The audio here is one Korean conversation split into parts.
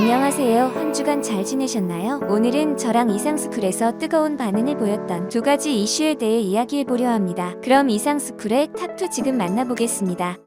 안녕하세요. 한 주간 잘 지내셨나요? 오늘은 저랑 이상스쿨에서 뜨거운 반응을 보였던 두 가지 이슈에 대해 이야기해보려 합니다. 그럼 이상스쿨의 탑2 지금 만나보겠습니다.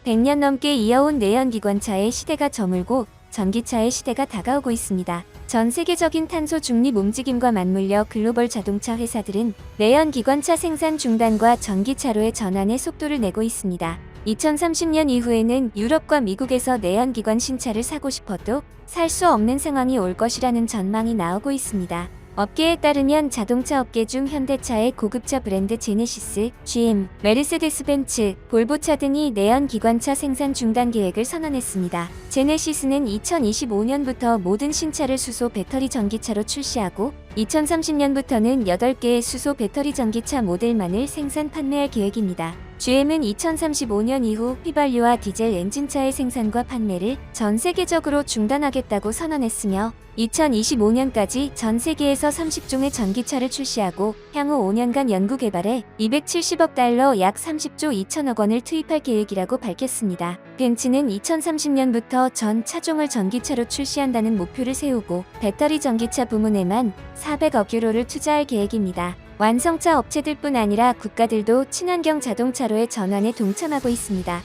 100년 넘게 이어온 내연기관차의 시대가 저물고 전기차의 시대가 다가오고 있습니다. 전 세계적인 탄소 중립 움직임과 맞물려 글로벌 자동차 회사들은 내연기관차 생산 중단과 전기차로의 전환에 속도를 내고 있습니다. 2030년 이후에는 유럽과 미국에서 내연기관 신차를 사고 싶어도 살 수 없는 상황이 올 것이라는 전망이 나오고 있습니다. 업계에 따르면 자동차 업계 중 현대차의 고급차 브랜드 제네시스, GM, 메르세데스벤츠, 볼보차 등이 내연기관차 생산 중단 계획을 선언했습니다. 제네시스는 2025년부터 모든 신차를 수소 배터리 전기차로 출시하고 2030년부터는 8개의 수소 배터리 전기차 모델만을 생산 판매할 계획입니다. GM은 2035년 이후 휘발유와 디젤 엔진차의 생산과 판매를 전 세계적으로 중단하겠다고 선언했으며 2025년까지 전 세계에서 30종의 전기차를 출시하고 향후 5년간 연구개발에 270억 달러 약 30조 2천억 원을 투입할 계획이라고 밝혔습니다. 벤츠는 2030년부터 전 차종을 전기차로 출시한다는 목표를 세우고 배터리 전기차 부문에만 400억 유로를 투자할 계획입니다. 완성차 업체들뿐 아니라 국가들도 친환경 자동차로의 전환에 동참하고 있습니다.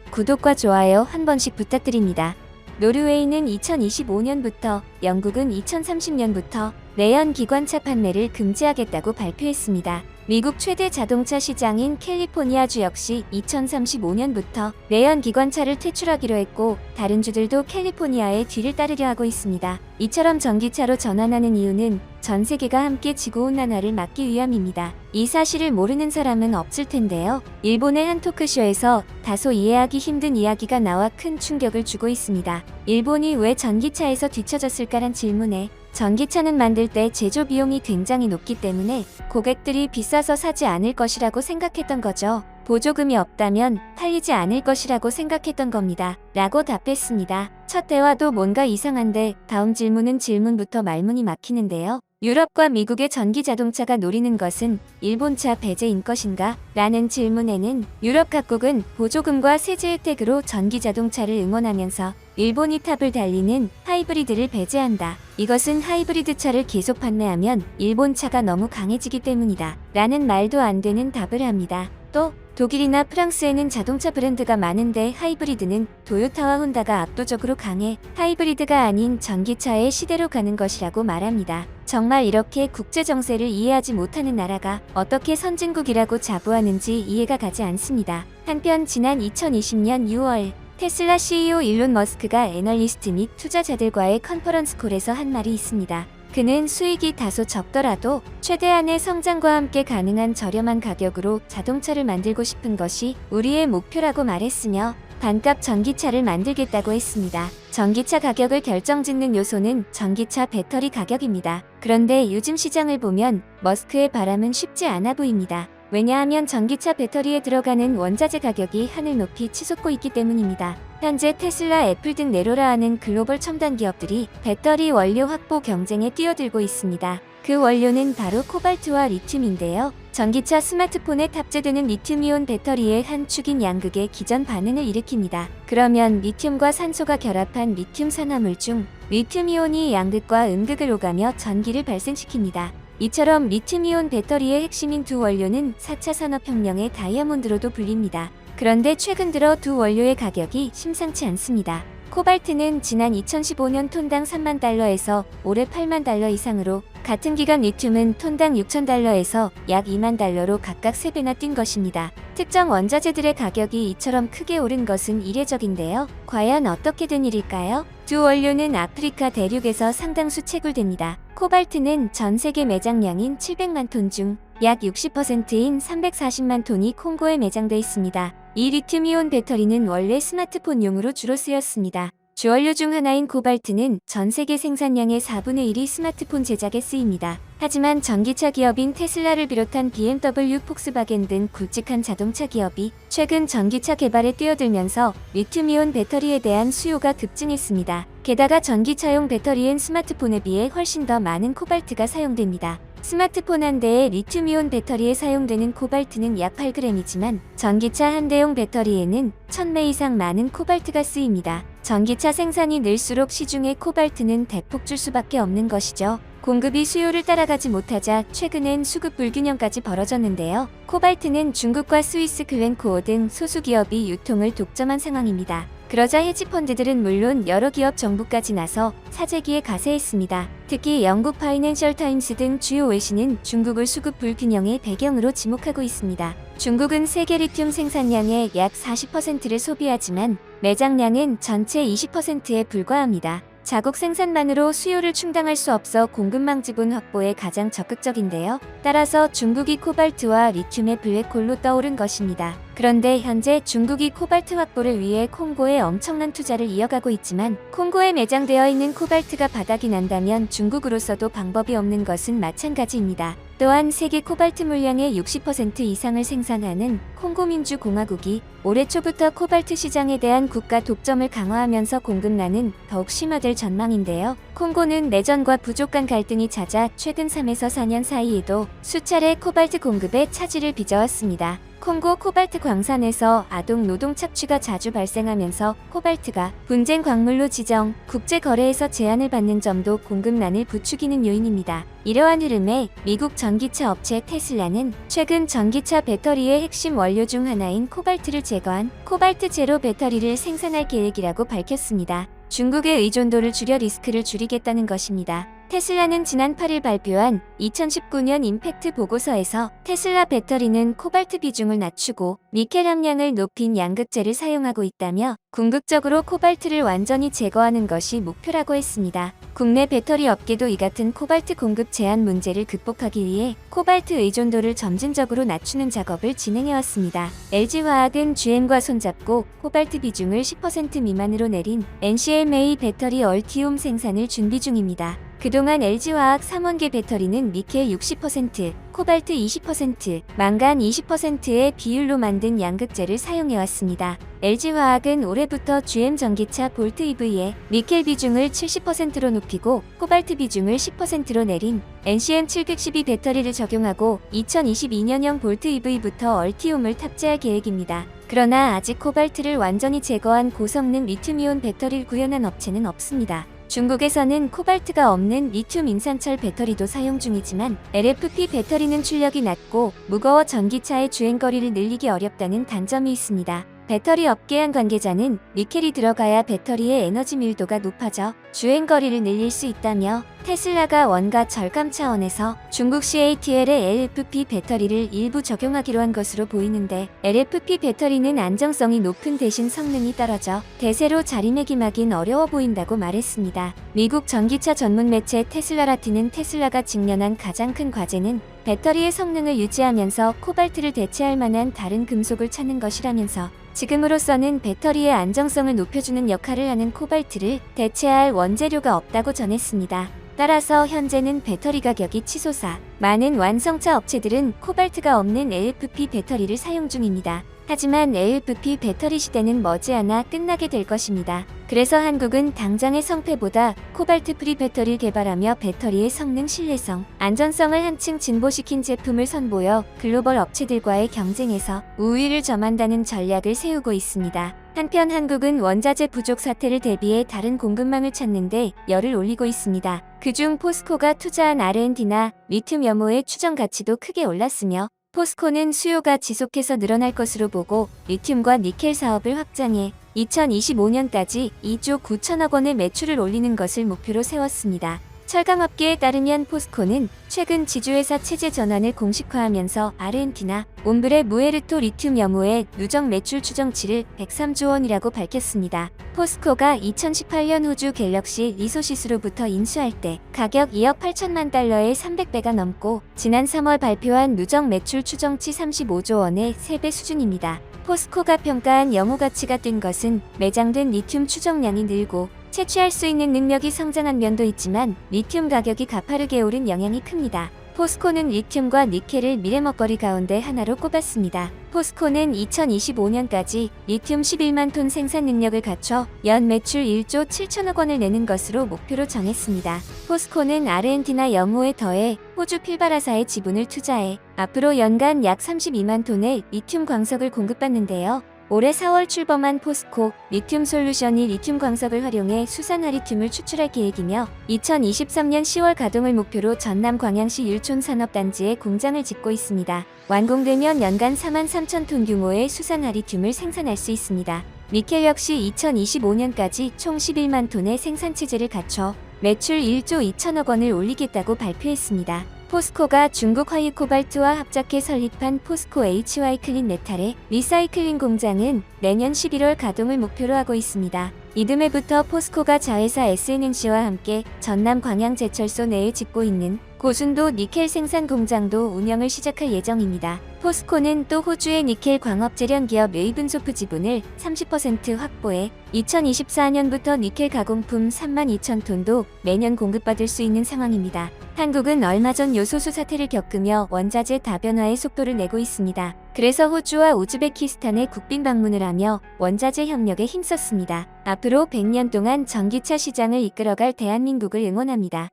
구독과 좋아요 한 번씩 부탁드립니다. 노르웨이는 2025년부터, 영국은 2030년부터 내연기관차 판매를 금지하겠다고 발표했습니다. 미국 최대 자동차 시장인 캘리포니아주 역시 2035년부터 내연기관차를 퇴출하기로 했고 다른 주들도 캘리포니아의 뒤를 따르려 하고 있습니다. 이처럼 전기차로 전환하는 이유는 전 세계가 함께 지구온난화를 막기 위함입니다. 이 사실을 모르는 사람은 없을 텐데요. 일본의 한 토크쇼에서 다소 이해하기 힘든 이야기가 나와 큰 충격을 주고 있습니다. 일본이 왜 전기차에서 뒤처졌을까란 질문에 전기차는 만들 때 제조 비용이 굉장히 높기 때문에 고객들이 비싸서 사지 않을 것이라고 생각했던 거죠. 보조금이 없다면 팔리지 않을 것이라고 생각했던 겁니다. 라고 답했습니다. 첫 대화도 뭔가 이상한데 다음 질문부터 말문이 막히는데요. 유럽과 미국의 전기 자동차가 노리는 것은 일본차 배제인 것인가? 라는 질문에는 유럽 각국은 보조금과 세제 혜택으로 전기 자동차를 응원하면서 일본이 탑을 달리는 하이브리드를 배제한다. 이것은 하이브리드 차를 계속 판매하면 일본 차가 너무 강해지기 때문이다. 라는 말도 안 되는 답을 합니다. 또 독일이나 프랑스에는 자동차 브랜드가 많은데 하이브리드는 토요타와 혼다가 압도적으로 강해 하이브리드가 아닌 전기차의 시대로 가는 것이라고 말합니다. 정말 이렇게 국제 정세를 이해하지 못하는 나라가 어떻게 선진국이라고 자부하는지 이해가 가지 않습니다. 한편 지난 2020년 6월 테슬라 CEO 일론 머스크가 애널리스트 및 투자자들과의 컨퍼런스 콜에서 한 말이 있습니다. 그는 수익이 다소 적더라도 최대한의 성장과 함께 가능한 저렴한 가격으로 자동차를 만들고 싶은 것이 우리의 목표라고 말했으며 반값 전기차를 만들겠다고 했습니다. 전기차 가격을 결정짓는 요소는 전기차 배터리 가격입니다. 그런데 요즘 시장을 보면 머스크의 바람은 쉽지 않아 보입니다. 왜냐하면 전기차 배터리에 들어가는 원자재 가격이 하늘 높이 치솟고 있기 때문입니다. 현재 테슬라, 애플 등 내로라 하는 글로벌 첨단 기업들이 배터리 원료 확보 경쟁에 뛰어들고 있습니다. 그 원료는 바로 코발트와 리튬인데요. 전기차 스마트폰에 탑재되는 리튬이온 배터리의 한 축인 양극의 기전 반응을 일으킵니다. 그러면 리튬과 산소가 결합한 리튬 산화물 중 리튬이온이 양극과 음극을 오가며 전기를 발생시킵니다. 이처럼 리튬이온 배터리의 핵심인 두 원료는 4차 산업혁명의 다이아몬드로도 불립니다. 그런데 최근 들어 두 원료의 가격이 심상치 않습니다. 코발트는 지난 2015년 톤당 3만 달러에서 올해 8만 달러 이상으로 같은 기간 리튬은 톤당 6천 달러에서 약 2만 달러로 각각 3배나 뛴 것입니다. 특정 원자재들의 가격이 이처럼 크게 오른 것은 이례적인데요. 과연 어떻게 된 일일까요? 두 원료는 아프리카 대륙에서 상당수 채굴됩니다. 코발트는 전 세계 매장량인 700만 톤 중 약 60%인 340만 톤이 콩고에 매장돼 있습니다. 이 리튬이온 배터리는 원래 스마트폰용으로 주로 쓰였습니다. 주원료 중 하나인 코발트는 전 세계 생산량의 4분의 1이 스마트폰 제작에 쓰입니다. 하지만 전기차 기업인 테슬라를 비롯한 BMW, 폭스바겐 등 굵직한 자동차 기업이 최근 전기차 개발에 뛰어들면서 리튬이온 배터리에 대한 수요가 급증했습니다. 게다가 전기차용 배터리엔 스마트폰에 비해 훨씬 더 많은 코발트가 사용됩니다. 스마트폰 한 대에 리튬이온 배터리에 사용되는 코발트는 약 8g이지만 전기차 한 대용 배터리에는 1000매 이상 많은 코발트가 쓰입니다. 전기차 생산이 늘수록 시중의 코발트는 대폭 줄 수밖에 없는 것이죠. 공급이 수요를 따라가지 못하자 최근엔 수급 불균형까지 벌어졌는데요. 코발트는 중국과 스위스 글렌코어 등 소수 기업이 유통을 독점한 상황입니다. 그러자 헤지펀드들은 물론 여러 기업 정부까지 나서 사재기에 가세했습니다. 특히 영국 파이낸셜 타임스 등 주요 외신은 중국을 수급 불균형의 배경으로 지목하고 있습니다. 중국은 세계 리튬 생산량의 약 40%를 소비하지만 매장량은 전체 20%에 불과합니다. 자국 생산만으로 수요를 충당할 수 없어 공급망 지분 확보에 가장 적극적인데요. 따라서 중국이 코발트와 리튬의 블랙홀로 떠오른 것입니다. 그런데 현재 중국이 코발트 확보를 위해 콩고에 엄청난 투자를 이어가고 있지만 콩고에 매장되어 있는 코발트가 바닥이 난다면 중국으로서도 방법이 없는 것은 마찬가지입니다. 또한 세계 코발트 물량의 60% 이상을 생산하는 콩고민주공화국이 올해 초부터 코발트 시장에 대한 국가 독점을 강화하면서 공급난은 더욱 심화될 전망인데요. 콩고는 내전과 부족 간 갈등이 잦아 최근 3에서 4년 사이에도 수차례 코발트 공급에 차질을 빚어왔습니다. 콩고 코발트 광산에서 아동 노동 착취가 자주 발생하면서 코발트가 분쟁 광물로 지정, 국제 거래에서 제한을 받는 점도 공급난을 부추기는 요인입니다. 이러한 흐름에 미국 전기차 업체 테슬라는 최근 전기차 배터리의 핵심 원료 중 하나인 코발트를 제거한 코발트 제로 배터리를 생산할 계획이라고 밝혔습니다. 중국의 의존도를 줄여 리스크를 줄이겠다는 것입니다. 테슬라는 지난 8일 발표한 2019년 임팩트 보고서에서 테슬라 배터리는 코발트 비중을 낮추고 니켈 함량을 높인 양극재를 사용하고 있다며 궁극적으로 코발트를 완전히 제거하는 것이 목표라고 했습니다. 국내 배터리 업계도 이 같은 코발트 공급 제한 문제를 극복하기 위해 코발트 의존도를 점진적으로 낮추는 작업을 진행해왔습니다. LG화학은 GM과 손잡고 코발트 비중을 10% 미만으로 내린 NCMA 배터리 얼티움 생산을 준비 중입니다. 그동안 LG화학 3원계 배터리는 니켈 60%, 코발트 20%, 망간 20%의 비율로 만든 양극재를 사용해왔습니다. LG화학은 올해부터 GM 전기차 볼트 EV에 니켈 비중을 70%로 높이고 코발트 비중을 10%로 내린 NCM712 배터리를 적용하고 2022년형 볼트 EV부터 얼티움을 탑재할 계획입니다. 그러나 아직 코발트를 완전히 제거한 고성능 리튬이온 배터리를 구현한 업체는 없습니다. 중국에서는 코발트가 없는 리튬 인산철 배터리도 사용 중이지만 LFP 배터리는 출력이 낮고 무거워 전기차의 주행거리를 늘리기 어렵다는 단점이 있습니다. 배터리 업계 한 관계자는 니켈이 들어가야 배터리의 에너지 밀도가 높아져 주행거리를 늘릴 수 있다며 테슬라가 원가 절감 차원에서 중국 CATL의 LFP 배터리를 일부 적용하기로 한 것으로 보이는데 LFP 배터리는 안정성이 높은 대신 성능이 떨어져 대세로 자리매김하긴 어려워 보인다고 말했습니다. 미국 전기차 전문 매체 테슬라라티는 테슬라가 직면한 가장 큰 과제는 배터리의 성능을 유지하면서 코발트를 대체할 만한 다른 금속을 찾는 것이라면서 지금으로서는 배터리의 안정성을 높여주는 역할을 하는 코발트를 대체할 원재료가 없다고 전했습니다. 따라서 현재는 배터리 가격이 치솟아 많은 완성차 업체들은 코발트가 없는 LFP 배터리를 사용 중입니다. 하지만 LFP 배터리 시대는 머지않아 끝나게 될 것입니다. 그래서 한국은 당장의 성패보다 코발트 프리 배터리를 개발하며 배터리의 성능, 신뢰성, 안전성을 한층 진보시킨 제품을 선보여 글로벌 업체들과의 경쟁에서 우위를 점한다는 전략을 세우고 있습니다. 한편 한국은 원자재 부족 사태를 대비해 다른 공급망을 찾는데 열을 올리고 있습니다. 그중 포스코가 투자한 R&D나 리튬 염호의 추정 가치도 크게 올랐으며 포스코는 수요가 지속해서 늘어날 것으로 보고 리튬과 니켈 사업을 확장해 2025년까지 2조 9천억 원의 매출을 올리는 것을 목표로 세웠습니다. 철강업계에 따르면 포스코는 최근 지주회사 체제 전환을 공식화하면서 R&D나 옴브레 무에르토 리튬 염호의 누적 매출 추정치를 103조 원이라고 밝혔습니다. 포스코가 2018년 호주 갤럭시 리소시스로부터 인수할 때 가격 2억 8천만 달러의 300배가 넘고 지난 3월 발표한 누적 매출 추정치 35조 원의 3배 수준입니다. 포스코가 평가한 염호 가치가 뛴 것은 매장된 리튬 추정량이 늘고 채취할 수 있는 능력이 성장한 면도 있지만 리튬 가격이 가파르게 오른 영향이 큽니다. 포스코는 리튬과 니켈을 미래 먹거리 가운데 하나로 꼽았습니다. 포스코는 2025년까지 리튬 11만 톤 생산 능력을 갖춰 연 매출 1조 7천억 원을 내는 것으로 목표로 정했습니다. 포스코는 아르헨티나 영호에 더해 호주 필바라사에 지분을 투자해 앞으로 연간 약 32만 톤의 리튬 광석을 공급받는데요. 올해 4월 출범한 포스코 리튬 솔루션이 리튬 광석을 활용해 수산화 리튬을 추출할 계획이며 2023년 10월 가동을 목표로 전남 광양시 율촌 산업단지에 공장을 짓고 있습니다. 완공되면 연간 4만 3천 톤 규모의 수산화 리튬을 생산할 수 있습니다. 니켈 역시 2025년까지 총 11만 톤의 생산 체제를 갖춰 매출 1조 2천억 원을 올리겠다고 발표했습니다. 포스코가 중국 화유 코발트와 합작해 설립한 포스코 HY 클린 메탈의 리사이클링 공장은 내년 11월 가동을 목표로 하고 있습니다. 이듬해부터 포스코가 자회사 SNNC와 함께 전남 광양제철소 내에 짓고 있는 고순도 니켈 생산 공장도 운영을 시작할 예정입니다. 포스코는 또 호주의 니켈 광업 재련 기업 레이븐소프 지분을 30% 확보해 2024년부터 니켈 가공품 32,000톤도 매년 공급받을 수 있는 상황입니다. 한국은 얼마 전 요소수 사태를 겪으며 원자재 다변화의 속도를 내고 있습니다. 그래서 호주와 우즈베키스탄에 국빈 방문을 하며 원자재 협력에 힘썼습니다. 앞으로 100년 동안 전기차 시장을 이끌어갈 대한민국을 응원합니다.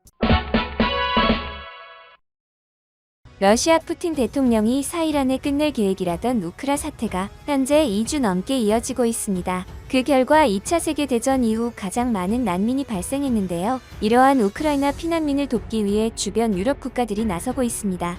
러시아 푸틴 대통령이 4일 안에 끝낼 계획이라던 우크라 사태가 현재 2주 넘게 이어지고 있습니다. 그 결과 2차 세계대전 이후 가장 많은 난민이 발생했는데요. 이러한 우크라이나 피난민을 돕기 위해 주변 유럽 국가들이 나서고 있습니다.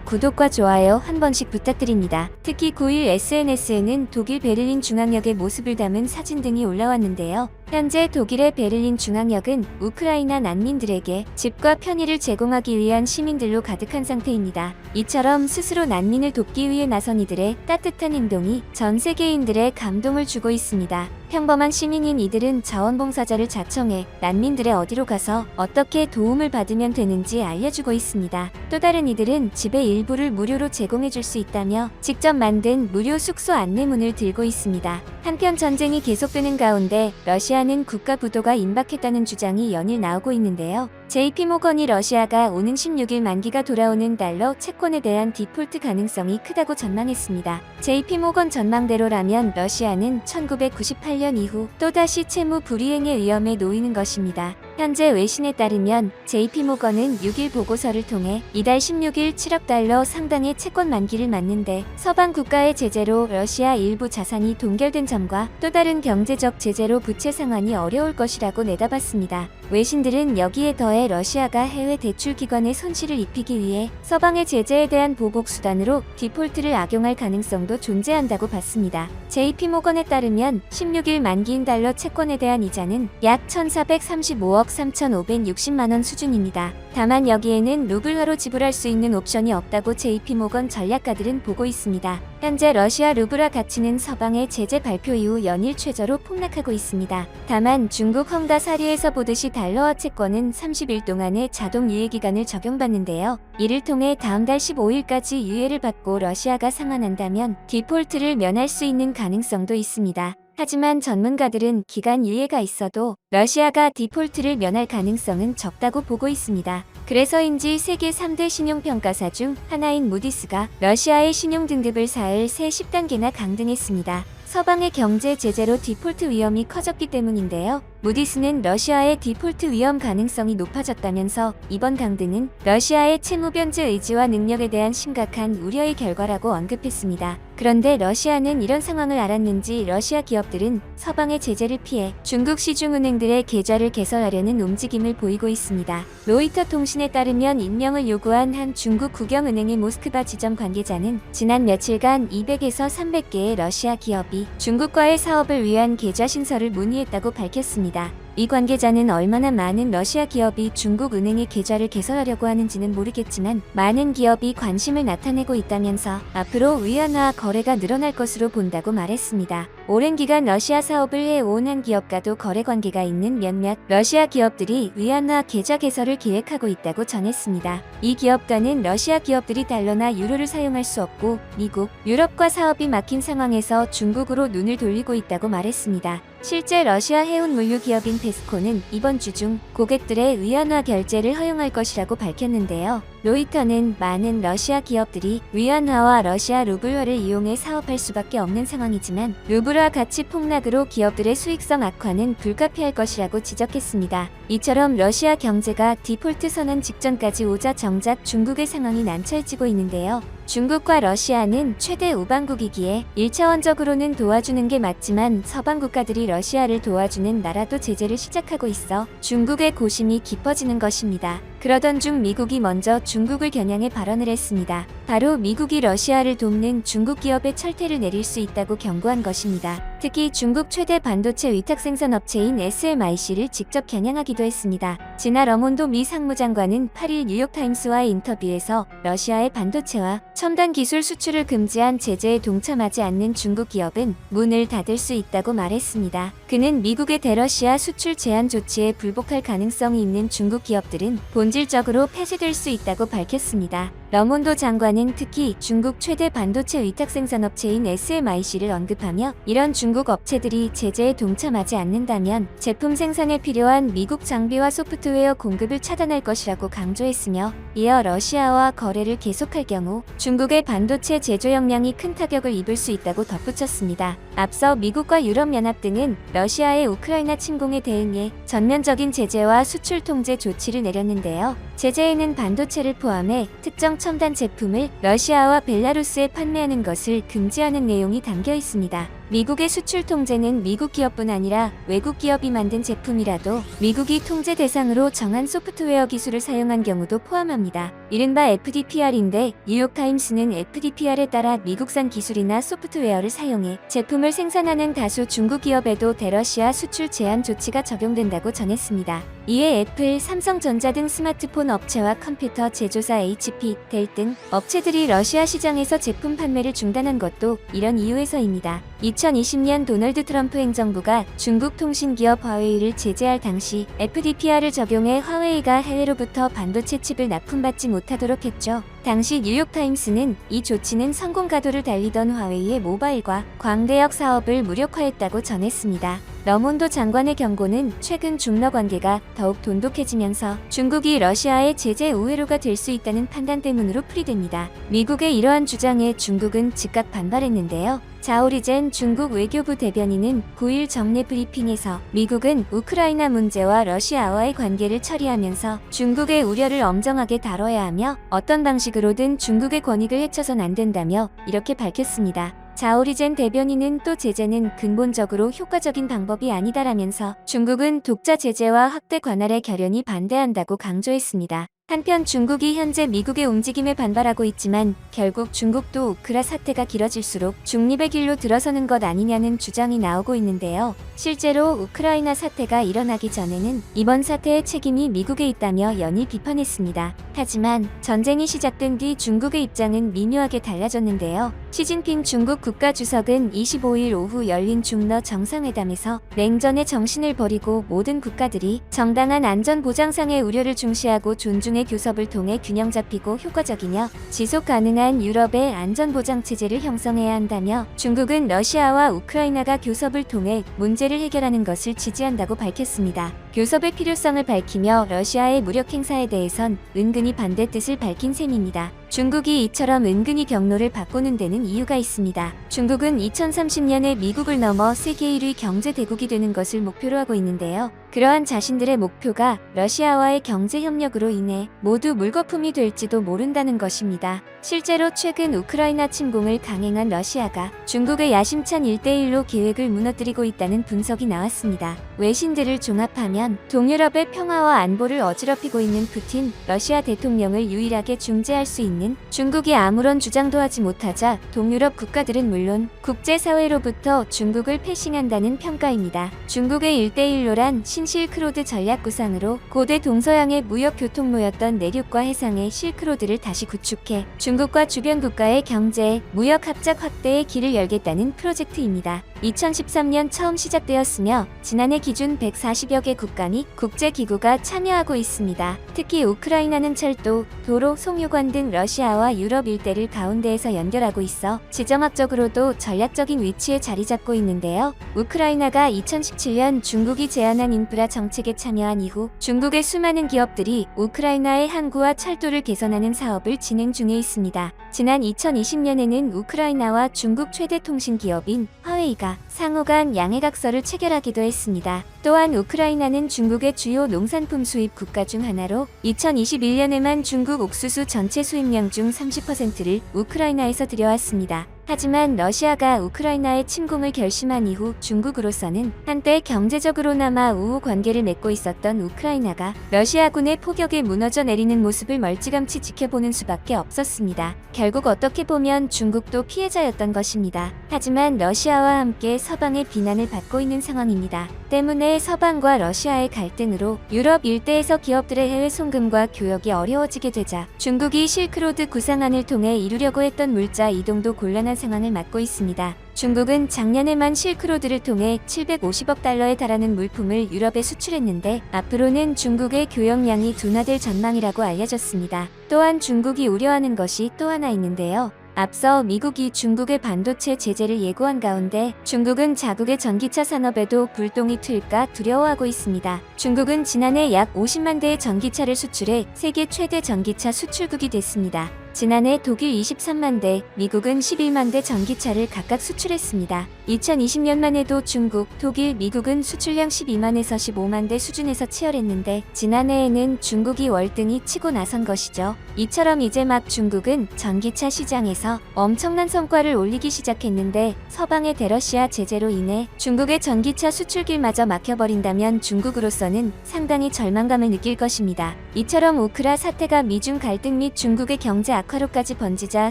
구독과 좋아요 한 번씩 부탁드립니다. 특히 9일 SNS에는 독일 베를린 중앙역의 모습을 담은 사진 등이 올라왔는데요. 현재 독일의 베를린 중앙역은 우크라이나 난민들에게 집과 편의를 제공하기 위한 시민들로 가득한 상태입니다. 이처럼 스스로 난민을 돕기 위해 나선 이들의 따뜻한 행동이 전 세계인들의 감동을 주고 있습니다. 평범한 시민인 이들은 자원봉사자를 자청해 난민들의 어디로 가서 어떻게 도움을 받으면 되는지 알려주고 있습니다. 또 다른 이들은 집의 일부를 무료로 제공해줄 수 있다며 직접 만든 무료 숙소 안내문을 들고 있습니다. 한편 전쟁이 계속되는 가운데 러시아는 국가 부도가 임박했다는 주장이 연일 나오고 있는데요. JP모건이 러시아가 오는 16일 만기가 돌아오는 달러 채권에 대한 디폴트 가능성이 크다고 전망했습니다. JP모건 전망대로라면 러시아는 1998년 이후 또다시 채무 불이행의 위험에 놓이는 것입니다. 현재 외신에 따르면 JP모건은 6일 보고서를 통해 이달 16일 7억 달러 상당의 채권 만기를 맞는데 서방 국가의 제재로 러시아 일부 자산이 동결된 점과 또 다른 경제적 제재로 부채 상환이 어려울 것이라고 내다봤습니다. 외신들은 여기에 더해 러시아가 해외 대출 기관에 손실을 입히기 위해 서방의 제재에 대한 보복 수단으로 디폴트를 악용할 가능성도 존재한다고 봤습니다. JP모건에 따르면 16일 만기인 달러 채권에 대한 이자는 약 1,435억 3,560만 원 수준입니다. 다만 여기에는 루블화로 지불할 수 있는 옵션이 없다고 JP모건 전략가들은 보고 있습니다. 현재 러시아 루블화 가치는 서방의 제재 발표 이후 연일 최저로 폭락하고 있습니다. 다만 중국 헝다 사리에서 보듯이 달러화 채권은 30일 동안의 자동 유예 기간을 적용받는데요. 이를 통해 다음 달 15일까지 유예를 받고 러시아가 상환한다면 디폴트를 면할 수 있는 가능성도 있습니다. 하지만 전문가들은 기간 유예가 있어도 러시아가 디폴트를 면할 가능성은 적다고 보고 있습니다. 그래서인지 세계 3대 신용평가사 중 하나인 무디스가 러시아의 신용 등급을 4일 새 10단계나 강등했습니다. 서방의 경제 제재로 디폴트 위험이 커졌기 때문인데요. 무디스는 러시아의 디폴트 위험 가능성이 높아졌다면서 이번 강등은 러시아의 채무 변제 의지와 능력에 대한 심각한 우려의 결과라고 언급했습니다. 그런데 러시아는 이런 상황을 알았는지 러시아 기업들은 서방의 제재를 피해 중국 시중은행들의 계좌를 개설하려는 움직임을 보이고 있습니다. 로이터 통신에 따르면 임명을 요구한 한 중국 국영은행의 모스크바 지점 관계자는 지난 며칠간 200에서 300개의 러시아 기업이 중국과의 사업을 위한 계좌 신설을 문의했다고 밝혔습니다. 이 관계자는 얼마나 많은 러시아 기업이 중국 은행에 계좌를 개설하려고 하는지는 모르겠지만 많은 기업이 관심을 나타내고 있다면서 앞으로 위안화 거래가 늘어날 것으로 본다고 말했습니다. 오랜 기간 러시아 사업을 해온 한 기업과도 거래 관계가 있는 몇몇 러시아 기업들이 위안화 계좌 개설을 계획하고 있다고 전했습니다. 이 기업과는 러시아 기업들이 달러나 유로를 사용할 수 없고 미국, 유럽과 사업이 막힌 상황에서 중국으로 눈을 돌리고 있다고 말했습니다. 실제 러시아 해운 물류 기업인 페스코는 이번 주 중 고객들의 위안화 결제를 허용할 것이라고 밝혔는데요. 로이터는 많은 러시아 기업들이 위안화와 러시아 루블화를 이용해 사업할 수밖에 없는 상황이지만 루블화 가치 폭락으로 기업들의 수익성 악화는 불가피할 것이라고 지적했습니다. 이처럼 러시아 경제가 디폴트 선언 직전까지 오자 정작 중국의 상황이 난처해지고 있는데요. 중국과 러시아는 최대 우방국이기에 1차원적으로는 도와주는 게 맞지만 서방 국가들이 러시아를 도와주는 나라도 제재를 시작하고 있어 중국의 고심이 깊어지는 것입니다. 그러던 중 미국이 먼저 중국을 겨냥해 발언을 했습니다. 바로 미국이 러시아를 돕는 중국 기업의 철퇴를 내릴 수 있다고 경고한 것입니다. 특히 중국 최대 반도체 위탁 생산 업체인 SMIC를 직접 겨냥하기도 했습니다. 지나 러몬도 미 상무장관은 8일 뉴욕타임스와의 인터뷰에서 러시아의 반도체와 첨단 기술 수출을 금지한 제재에 동참하지 않는 중국 기업은 문을 닫을 수 있다고 말했습니다. 그는 미국의 대러시아 수출 제한 조치에 불복할 가능성이 있는 중국 기업들은 본질적으로 폐쇄될 수 있다고 밝혔습니다. 러몬도 장관은 특히 중국 최대 반도체 위탁 생산 업체인 SMIC를 언급하며 이런 중국 업체들이 제재에 동참하지 않는다면 제품 생산에 필요한 미국 장비와 소프트웨어 공급을 차단할 것이라고 강조했으며 이어 러시아와 거래를 계속할 경우 중국의 반도체 제조 역량이 큰 타격을 입을 수 있다고 덧붙였습니다. 앞서 미국과 유럽연합 등은 러시아의 우크라이나 침공에 대응해 전면적인 제재와 수출 통제 조치를 내렸는데요. 제재에는 반도체를 포함해 특정 첨단 제품을 러시아와 벨라루스에 판매하는 것을 금지하는 내용이 담겨 있습니다. 미국의 수출 통제는 미국 기업뿐 아니라 외국 기업이 만든 제품이라도 미국이 통제 대상으로 정한 소프트웨어 기술을 사용한 경우도 포함합니다. 이른바 FDPR인데 뉴욕타임스는 FDPR에 따라 미국산 기술이나 소프트웨어를 사용해 제품을 생산하는 다수 중국 기업에도 대러시아 수출 제한 조치가 적용된다고 전했습니다. 이에 애플, 삼성전자 등 스마트폰 업체와 컴퓨터 제조사 HP, 델 등 업체들이 러시아 시장에서 제품 판매를 중단한 것도 이런 이유에서입니다. 2020년 도널드 트럼프 행정부가 중국 통신기업 화웨이를 제재할 당시 FDPR을 적용해 화웨이가 해외로부터 반도체 칩을 납품받지 못하도록 했죠. 당시 뉴욕타임스는 이 조치는 성공 가도를 달리던 화웨이의 모바일과 광대역 사업을 무력화했다고 전했습니다. 러몬도 장관의 경고는 최근 중러 관계가 더욱 돈독해지면서 중국이 러시아의 제재 우회로가 될 수 있다는 판단 때문으로 풀이됩니다. 미국의 이러한 주장에 중국은 즉각 반발했는데요. 자오리젠 중국 외교부 대변인은 9일 정례 브리핑에서 미국은 우크라이나 문제와 러시아와의 관계를 처리하면서 중국의 우려를 엄정하게 다뤄야 하며 어떤 방식으로든 중국의 권익을 해쳐선 안 된다며 이렇게 밝혔습니다. 자오리젠 대변인은 또 제재는 근본적으로 효과적인 방법이 아니다라면서 중국은 독자 제재와 확대 관할에 결연히 반대한다고 강조했습니다. 한편 중국이 현재 미국의 움직임에 반발하고 있지만 결국 중국도 우크라 사태가 길어질수록 중립의 길로 들어서는 것 아니냐는 주장이 나오고 있는데요. 실제로 우크라이나 사태가 일어나기 전에는 이번 사태의 책임이 미국에 있다며 연일 비판했습니다. 하지만 전쟁이 시작된 뒤 중국의 입장은 미묘하게 달라졌는데요. 시진핑 중국 국가주석은 25일 오후 열린 중러 정상회담에서 냉전의 정신을 버리고 모든 국가들이 정당한 안전보장상의 우려를 중시하고 존중해 교섭을 통해 균형 잡히고 효과적이며 지속 가능한 유럽의 안전보장 체제를 형성해야 한다며 중국은 러시아와 우크라이나가 교섭을 통해 문제를 해결하는 것을 지지한다고 밝혔습니다. 교섭의 필요성을 밝히며 러시아의 무력 행사에 대해선 은근히 반대 뜻을 밝힌 셈입니다. 중국이 이처럼 은근히 경로를 바꾸는 데는 이유가 있습니다. 중국은 2030년에 미국을 넘어 세계 1위 경제 대국이 되는 것을 목표로 하고 있는데요. 그러한 자신들의 목표가 러시아와의 경제 협력으로 인해 모두 물거품이 될지도 모른다는 것입니다. 실제로 최근 우크라이나 침공을 강행한 러시아가 중국의 야심찬 1대1로 계획을 무너뜨리고 있다는 분석이 나왔습니다. 외신들을 종합하면 동유럽의 평화와 안보를 어지럽히고 있는 푸틴 러시아 대통령을 유일하게 중재할 수 있는 중국이 아무런 주장도 하지 못하자 동유럽 국가들은 물론 국제사회로부터 중국을 패싱한다는 평가입니다. 중국의 1대1로란 신실크로드 전략 구상으로 고대 동서양의 무역 교통로였던 내륙과 해상의 실크로드를 다시 구축해 중국과 주변 국가의 경제, 무역 합작 확대의 길을 열겠다는 프로젝트입니다. 2013년 처음 시작되었으며 지난해 기준 140여 개 국가 국가 및 국제기구가 참여하고 있습니다. 특히 우크라이나는 철도, 도로, 송유관 등 러시아와 유럽 일대를 가운데에서 연결하고 있어 지정학적으로도 전략적인 위치에 자리 잡고 있는데요. 우크라이나가 2017년 중국이 제안한 인프라 정책에 참여한 이후 중국의 수많은 기업들이 우크라이나의 항구와 철도를 개선하는 사업을 진행 중에 있습니다. 지난 2020년에는 우크라이나와 중국 최대 통신 기업인 화웨이가 상호 간 양해각서를 체결하기도 했습니다. 또한 우크라이나는 중국의 주요 농산품 수입 국가 중 하나로 2021년에만 중국 옥수수 전체 수입량 중 30%를 우크라이나에서 들여왔습니다. 하지만 러시아가 우크라이나의 침공을 결심한 이후 중국으로서는 한때 경제적으로나마 우호 관계를 맺고 있었던 우크라이나가 러시아군의 포격에 무너져 내리는 모습을 멀찌감치 지켜보는 수밖에 없었습니다. 결국 어떻게 보면 중국도 피해자였던 것입니다. 하지만 러시아와 함께 서방의 비난을 받고 있는 상황입니다. 때문에 서방과 러시아의 갈등으로 유럽 일대에서 기업들의 해외 송금과 교역이 어려워지게 되자 중국이 실크로드 구상안을 통해 이루려고 했던 물자 이동도 곤란한 상황을 맞고 있습니다. 중국은 작년에만 실크로드를 통해 750억 달러에 달하는 물품을 유럽에 수출했는데 앞으로는 중국의 교역량이 둔화될 전망이라고 알려졌습니다. 또한 중국이 우려하는 것이 또 하나 있는데요. 앞서 미국이 중국의 반도체 제재를 예고한 가운데 중국은 자국의 전기차 산업에도 불똥이 튈까 두려워하고 있습니다. 중국은 지난해 약 50만 대의 전기차를 수출해 세계 최대 전기차 수출국이 됐습니다. 지난해 독일 23만 대, 미국은 11만 대 전기차를 각각 수출했습니다. 2020년만 해도 중국, 독일, 미국은 수출량 12만에서 15만 대 수준에서 치열했는데 지난해에는 중국이 월등히 치고 나선 것이죠. 이처럼 이제 막 중국은 전기차 시장에서 엄청난 성과를 올리기 시작했는데 서방의 대러시아 제재로 인해 중국의 전기차 수출길마저 막혀버린다면 중국으로서는 상당히 절망감을 느낄 것입니다. 이처럼 우크라 사태가 미중 갈등 및 중국의 경제 악화로까지 번지자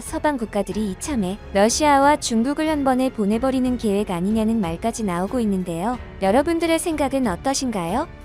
서방 국가들이 이참에 러시아와 중국을 한 번에 보내버리는 계획 아니냐는 말까지 나오고 있는데요. 여러분들의 생각은 어떠신가요?